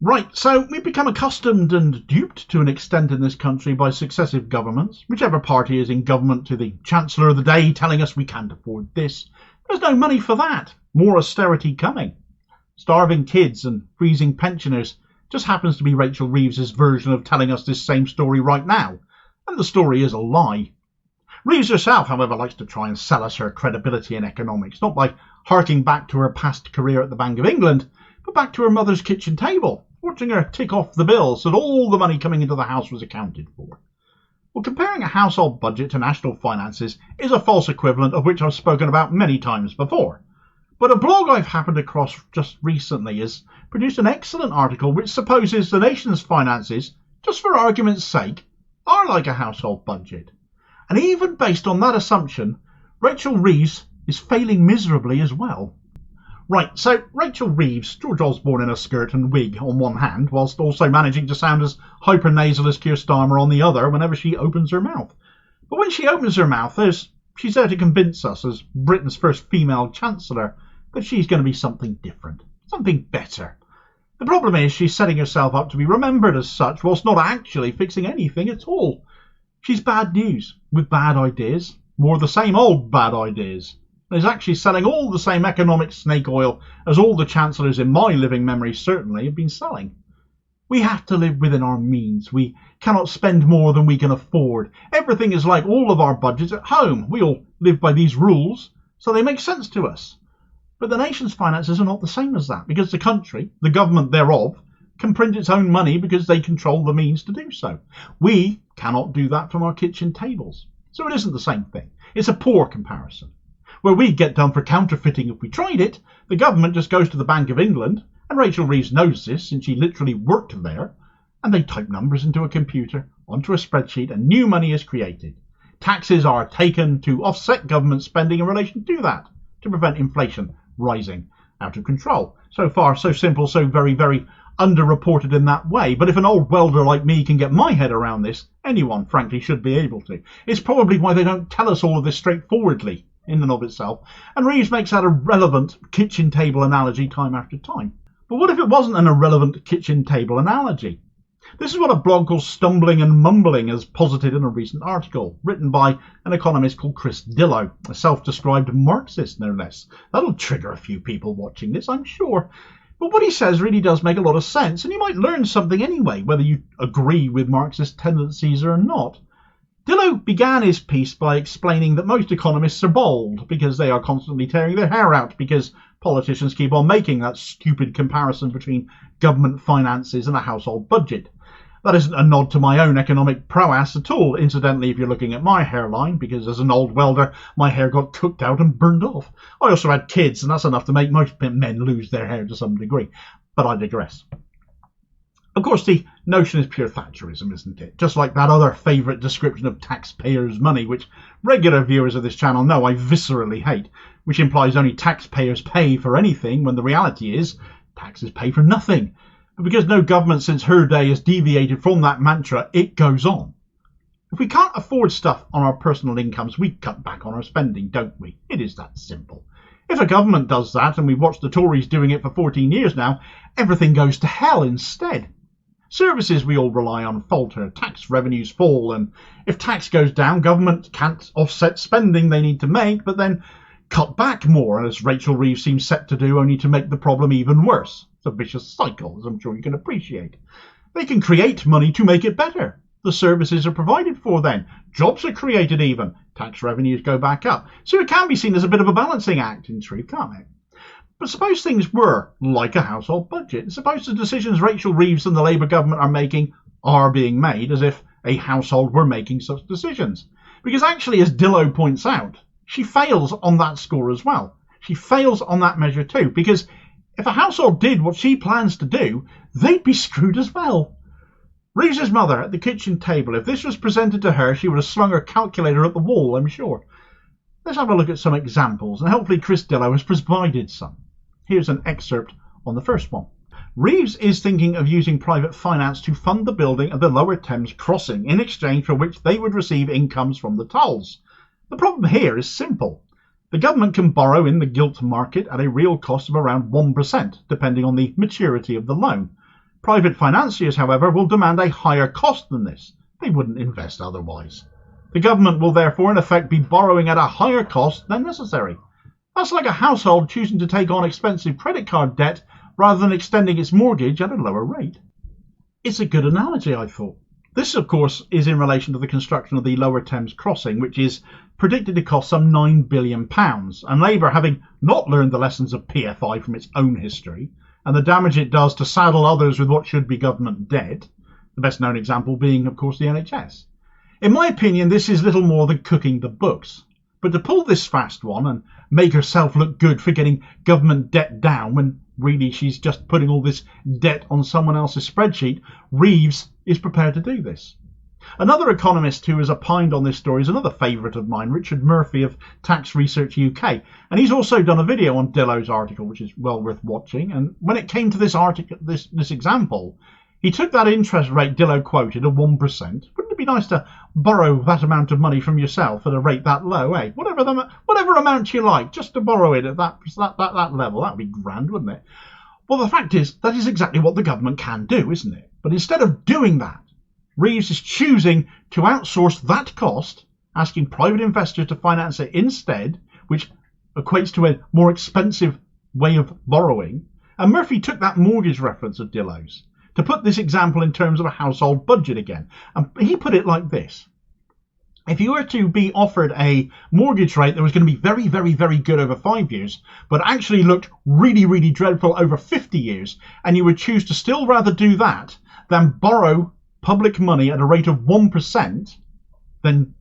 Right, so we've become accustomed and duped to an extent in this country by successive governments, whichever party is in government, to the Chancellor of the day telling us we can't afford this. There's no money for that. More austerity coming. Starving kids and freezing pensioners just happens to be Rachel Reeves' version of telling us this same story right now. And the story is a lie. Reeves herself, however, likes to try and sell us her credibility in economics, not by harking back to her past career at the Bank of England, but back to her mother's kitchen table, watching her tick off the bills so that all the money coming into the house was accounted for. Well, comparing a household budget to national finances is a false equivalent of which I've spoken about many times before. But a blog I've happened across just recently has produced an excellent article which supposes the nation's finances, just for argument's sake, are like a household budget. And even based on that assumption, Rachel Reeves is failing miserably as well. Right, so Rachel Reeves, George Osborne in a skirt and wig on one hand, whilst also managing to sound as hypernasal as Keir Starmer on the other whenever she opens her mouth. But when she opens her mouth, she's there to convince us, as Britain's first female Chancellor, that she's going to be something different, something better. The problem is she's setting herself up to be remembered as such, whilst not actually fixing anything at all. She's bad news, with bad ideas, more of the same old bad ideas. Is actually selling all the same economic snake oil as all the chancellors in my living memory certainly have been selling. We have to live within our means. We cannot spend more than we can afford. Everything is like all of our budgets at home. We all live by these rules, so they make sense to us. But the nation's finances are not the same as that, because the country, the government thereof, can print its own money because they control the means to do so. We cannot do that from our kitchen tables. So it isn't the same thing. It's a poor comparison. Where we'd get done for counterfeiting if we tried it, the government just goes to the Bank of England, and Rachel Reeves knows this since she literally worked there, and they type numbers into a computer, onto a spreadsheet, and new money is created. Taxes are taken to offset government spending in relation to that, to prevent inflation rising out of control. So far, so simple, so very, very underreported in that way. But if an old welder like me can get my head around this, anyone, frankly, should be able to. It's probably why they don't tell us all of this straightforwardly in and of itself, and Reeves makes that a relevant kitchen table analogy time after time. But what if it wasn't an irrelevant kitchen table analogy? This is what a blog called Stumbling and Mumbling has posited in a recent article, written by an economist called Chris Dillow, a self-described Marxist no less. That'll trigger a few people watching this, I'm sure. But what he says really does make a lot of sense, and you might learn something anyway, whether you agree with Marxist tendencies or not. Dillow began his piece by explaining that most economists are bald because they are constantly tearing their hair out because politicians keep on making that stupid comparison between government finances and a household budget. That isn't a nod to my own economic prowess at all, incidentally, if you're looking at my hairline, because as an old welder, my hair got cooked out and burned off. I also had kids, and that's enough to make most men lose their hair to some degree. But I digress. Of course, the notion is pure Thatcherism, isn't it? Just like that other favourite description of taxpayers' money, which regular viewers of this channel know I viscerally hate, which implies only taxpayers pay for anything, when the reality is taxes pay for nothing. But because no government since her day has deviated from that mantra, it goes on. If we can't afford stuff on our personal incomes, we cut back on our spending, don't we? It is that simple. If a government does that, and we've watched the Tories doing it for 14 years now, everything goes to hell instead. Services we all rely on falter, tax revenues fall, and if tax goes down, government can't offset spending they need to make, but then cut back more, as Rachel Reeves seems set to do, only to make the problem even worse. It's a vicious cycle, as I'm sure you can appreciate. They can create money to make it better. The services are provided for then. Jobs are created even. Tax revenues go back up. So it can be seen as a bit of a balancing act in truth, can't it? But suppose things were like a household budget. Suppose the decisions Rachel Reeves and the Labour government are making are being made as if a household were making such decisions. Because actually, as Dillow points out, she fails on that score as well. She fails on that measure too. Because if a household did what she plans to do, they'd be screwed as well. Reeves's mother at the kitchen table, if this was presented to her, she would have slung her calculator at the wall, I'm sure. Let's have a look at some examples, and hopefully Chris Dillow has provided some. Here's an excerpt on the first one. Reeves is thinking of using private finance to fund the building of the Lower Thames crossing, in exchange for which they would receive incomes from the tolls. The problem here is simple. The government can borrow in the gilt market at a real cost of around 1%, depending on the maturity of the loan. Private financiers, however, will demand a higher cost than this. They wouldn't invest otherwise. The government will therefore in effect be borrowing at a higher cost than necessary. That's like a household choosing to take on expensive credit card debt rather than extending its mortgage at a lower rate. It's a good analogy, I thought. This, of course, is in relation to the construction of the Lower Thames crossing, which is predicted to cost some £9 billion, and Labour, having not learned the lessons of PFI from its own history, and the damage it does to saddle others with what should be government debt, the best known example being, of course, the NHS. In my opinion, this is little more than cooking the books. But to pull this fast one and make herself look good for getting government debt down when really she's just putting all this debt on someone else's spreadsheet, Reeves is prepared to do this. Another economist who has opined on this story is another favourite of mine, Richard Murphy of Tax Research UK, and he's also done a video on Dillow's article, which is well worth watching. And when it came to this article, this example, he took that interest rate Dillow quoted of 1%. Wouldn't it be nice to borrow that amount of money from yourself at a rate that low, eh? Whatever amount you like, just to borrow it at that level, that'd be grand, wouldn't it? Well, the fact is, that is exactly what the government can do, isn't it? But instead of doing that, Reeves is choosing to outsource that cost, asking private investors to finance it instead, which equates to a more expensive way of borrowing. And Murphy took that mortgage reference of Dillow's to put this example in terms of a household budget again. And he put it like this. If you were to be offered a mortgage rate that was going to be very, very, very good over 5 years, but actually looked really, really dreadful over 50 years, and you would choose to still rather do that than borrow public money at a rate of 1%, then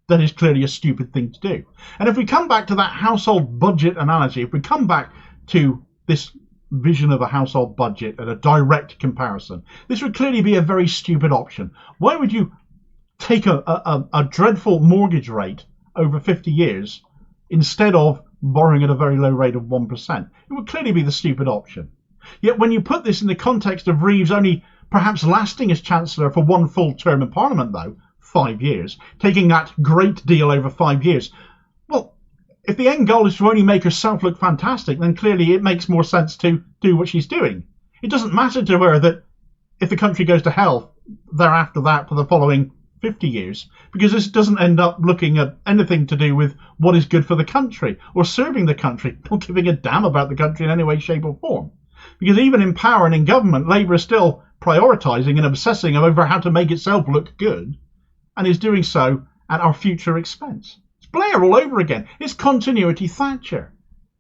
that is clearly a stupid thing to do. And if we come back to that household budget analogy, if we come back to this vision of a household budget at a direct comparison, this would clearly be a very stupid option. Why would you take a dreadful mortgage rate over 50 years instead of borrowing at a very low rate of 1%? It would clearly be the stupid option. Yet when you put this in the context of Reeves only perhaps lasting as Chancellor for one full term in Parliament, though, 5 years, taking that great deal over 5 years, well, if the end goal is to only make herself look fantastic, then clearly it makes more sense to do what she's doing. It doesn't matter to her that if the country goes to hell thereafter that for the following 50 years, because this doesn't end up looking at anything to do with what is good for the country or serving the country, not giving a damn about the country in any way, shape or form. Because even in power and in government, Labour is still prioritising and obsessing over how to make itself look good, and is doing so at our future expense. It's Blair all over again. It's continuity Thatcher.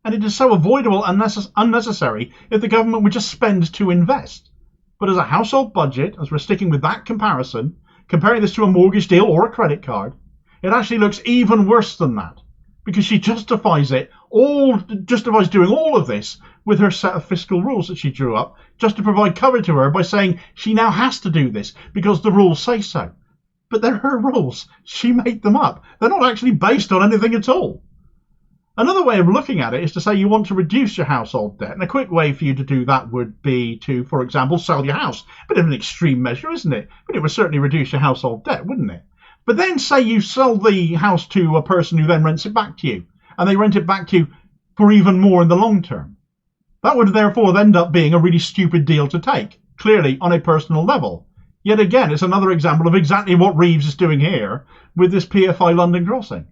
And it is so avoidable and unnecessary if the government would just spend to invest. But as a household budget, as we're sticking with that comparison, comparing this to a mortgage deal or a credit card, it actually looks even worse than that. Because she justifies doing all of this with her set of fiscal rules that she drew up, just to provide cover to her by saying she now has to do this because the rules say so. But they're her rules. She made them up. They're not actually based on anything at all. Another way of looking at it is to say you want to reduce your household debt, and a quick way for you to do that would be to, for example, sell your house. Bit of an extreme measure, isn't it? But it would certainly reduce your household debt, wouldn't it? But then say you sell the house to a person who then rents it back to you, and they rent it back to you for even more in the long term. That would therefore end up being a really stupid deal to take, clearly on a personal level. Yet again, it's another example of exactly what Reeves is doing here with this PFI London crossing.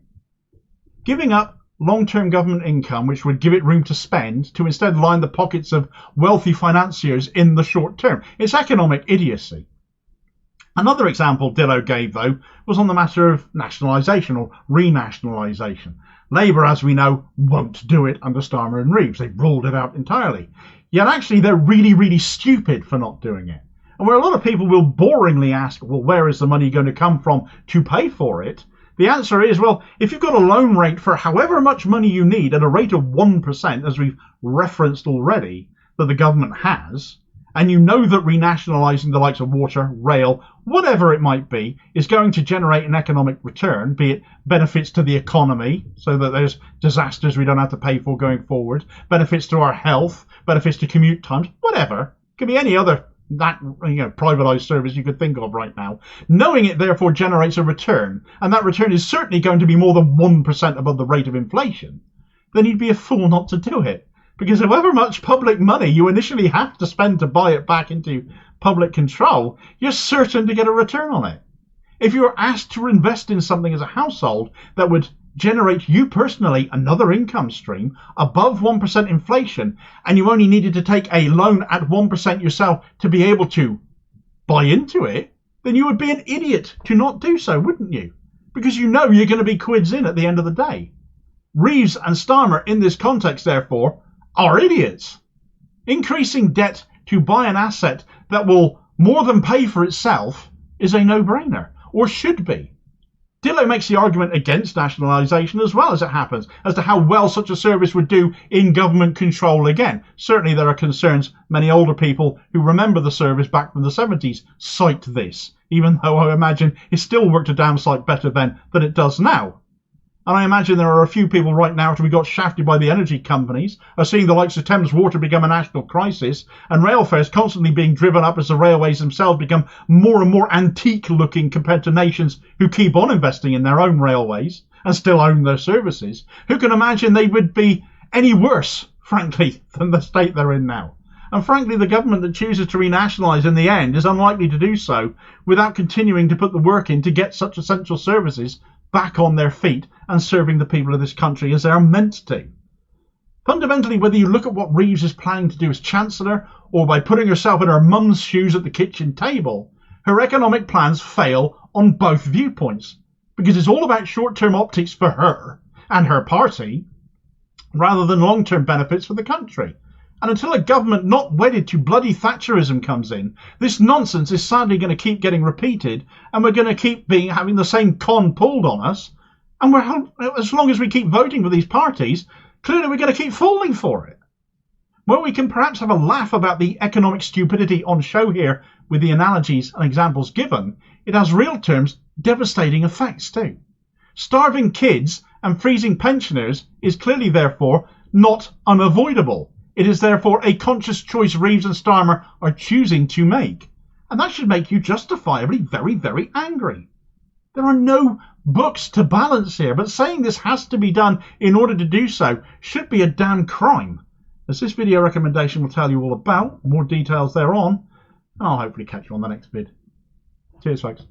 Giving up long-term government income, which would give it room to spend, to instead line the pockets of wealthy financiers in the short term. It's economic idiocy. Another example Dillow gave, though, was on the matter of nationalisation or renationalisation. Labour, as we know, won't do it under Starmer and Reeves. They've ruled it out entirely. Yet actually they're really, really stupid for not doing it. And where a lot of people will boringly ask, well, where is the money going to come from to pay for it? The answer is, well, if you've got a loan rate for however much money you need at a rate of 1%, as we've referenced already, that the government has, and you know that renationalising the likes of water, rail, whatever it might be, is going to generate an economic return, be it benefits to the economy, so that there's disasters we don't have to pay for going forward, benefits to our health, benefits to commute times, whatever, it could be any other privatised service you could think of right now. Knowing it therefore generates a return, and that return is certainly going to be more than 1% above the rate of inflation, then you'd be a fool not to do it. Because however much public money you initially have to spend to buy it back into public control, you're certain to get a return on it. If you were asked to invest in something as a household that would generate you personally another income stream above 1% inflation, and you only needed to take a loan at 1% yourself to be able to buy into it, then you would be an idiot to not do so, wouldn't you? Because you know you're going to be quids in at the end of the day. Reeves and Starmer in this context, therefore, are idiots. Increasing debt to buy an asset that will more than pay for itself is a no-brainer, or should be. Dillo makes the argument against nationalisation as well, as it happens, as to how well such a service would do in government control again. Certainly there are concerns many older people who remember the service back from the 70s cite this, even though I imagine it still worked a damn sight better then than it does now. And I imagine there are a few people right now, after we got shafted by the energy companies, are seeing the likes of Thames Water become a national crisis, and rail fares constantly being driven up as the railways themselves become more and more antique looking compared to nations who keep on investing in their own railways and still own their services, who can imagine they would be any worse, frankly, than the state they're in now. And frankly, the government that chooses to renationalise in the end is unlikely to do so without continuing to put the work in to get such essential services back on their feet and serving the people of this country as they're meant to. Fundamentally, whether you look at what Reeves is planning to do as Chancellor or by putting herself in her mum's shoes at the kitchen table, her economic plans fail on both viewpoints, because it's all about short-term optics for her and her party rather than long-term benefits for the country. And until a government not wedded to bloody Thatcherism comes in, this nonsense is sadly going to keep getting repeated, and we're going to keep having the same con pulled on us. And as long as we keep voting for these parties, clearly we're going to keep falling for it. Well, we can perhaps have a laugh about the economic stupidity on show here with the analogies and examples given. It has real terms devastating effects too. Starving kids and freezing pensioners is clearly therefore not unavoidable. It is therefore a conscious choice Reeves and Starmer are choosing to make. And that should make you justifiably very, very angry. There are no books to balance here, but saying this has to be done in order to do so should be a damn crime. As this video recommendation will tell you all about, more details thereon, and I'll hopefully catch you on the next vid. Cheers, folks.